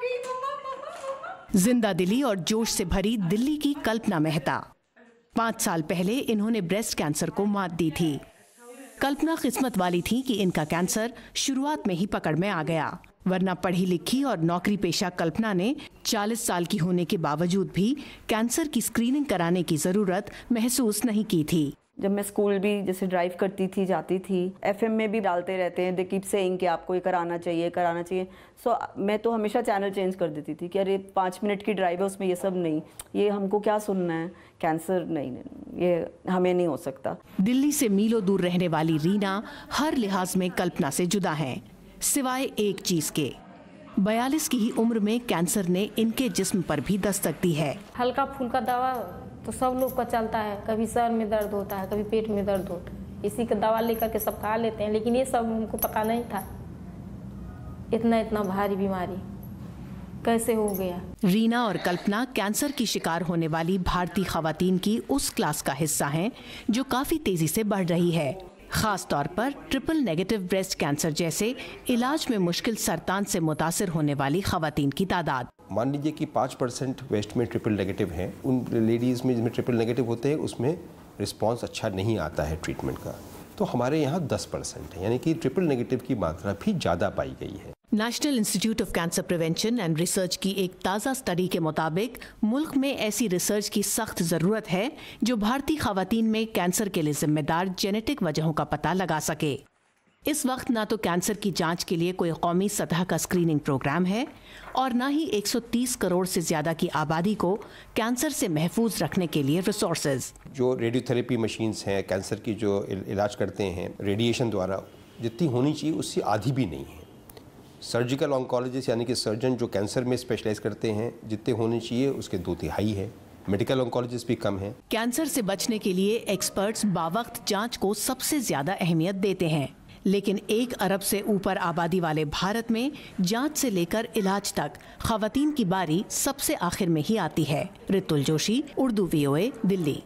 गई मम्मा। जिंदा दिली और जोश से भरी दिल्ली की कल्पना मेहता। 5 साल पहले इन्होंने ब्रेस्ट कैंसर को मात दी थी। कल्पना किस्मत वाली थी कि इनका कैंसर शुरुआत में ही पकड़ में आ गया, वरना पढ़ी लिखी और नौकरी पेशा कल्पना ने 40 साल की होने के बावजूद भी कैंसर की स्क्रीनिंग कराने की जरूरत महसूस नहीं की थी। जब मैं स्कूल भी जैसे ड्राइव करती थी, जाती थी, एफएम में भी डालते रहते हैं, दे कीप सेइंग कि आपको ये कराना चाहिए। सो मैं तो हमेशा चैनल चेंज कर देती थी कि अरे 5 मिनट की ड्राइव है, उसमें ये सब नहीं, ये हमको क्या सुनना है, कैंसर नहीं, ये हमें नहीं हो सकता। दिल्ली से मीलों दूर रहने वाली रीना हर लिहाज में कल्पना से जुदा हैं, सिवाय एक चीज के। 42 की ही उम्र में कैंसर ने इनके जिस्म पर भी दस्तक दी है। हल्का फुल्का दवा तो सब लोग का चलता है, कभी सर में दर्द होता है, कभी पेट में दर्द होता है, इसी का दवा लेकर के सब खा लेते हैं, लेकिन ये सब हमको पता नहीं था, इतना भारी बीमारी कैसे हो गया। रीना और कल्पना कैंसर की शिकार होने वाली भारतीय खवातीन की उस क्लास का हिस्सा हैं जो काफी तेजी से बढ़ रही है। खास तौर पर ट्रिपल नेगेटिव ब्रेस्ट कैंसर जैसे इलाज में मुश्किल सरतान से मुतासिर होने वाली खवातीन की तादाद। मान लीजिए कि 5% वेस्ट में ट्रिपल नेगेटिव हैं, उन लेडीज़ में जिनमें ट्रिपल नेगेटिव होते हैं उसमें रिस्पांस अच्छा नहीं आता है ट्रीटमेंट का, तो हमारे यहाँ 10% है, यानी कि ट्रिपल नेगेटिव की मात्रा भी ज़्यादा पाई गई है। National institute of cancer prevention and research की एक ताज़ा स्टडी के मुताबिक मुल्क में ऐसी रिसर्च की सख्त ज़रूरत है जो भारतीय खवातीन में कैंसर के लिए जिम्मेदार जेनेटिक वजहों का पता लगा सके। इस वक्त ना तो कैंसर की जांच के लिए कोई कौमी सतह का स्क्रीनिंग प्रोग्राम है और ना ही 130 करोड़ से ज्यादा की आबादी को कैंसर से महफूज रखने के लिए रिसोर्सेज। जो रेडियोथेरेपी मशीन्स हैं, कैंसर की जो इलाज करते हैं रेडिएशन द्वारा, जितनी होनी चाहिए उससे आधी भी नहीं है। सर्जिकल ऑन्कोलॉजिस्ट यानी कि सर्जन जो कैंसर में स्पेशलाइज करते हैं, जितने होने चाहिए उसके 2/3 है। मेडिकल ऑन्कोलॉजिस्ट भी कम है। कैंसर से बचने के लिए एक्सपर्ट्स बावक्त जांच को सबसे ज्यादा अहमियत देते हैं, लेकिन 1 अरब से ऊपर आबादी वाले भारत में जांच से लेकर इलाज तक खवातीन की बारी सबसे आखिर में ही आती है। रितुल जोशी, उर्दू VOA, दिल्ली।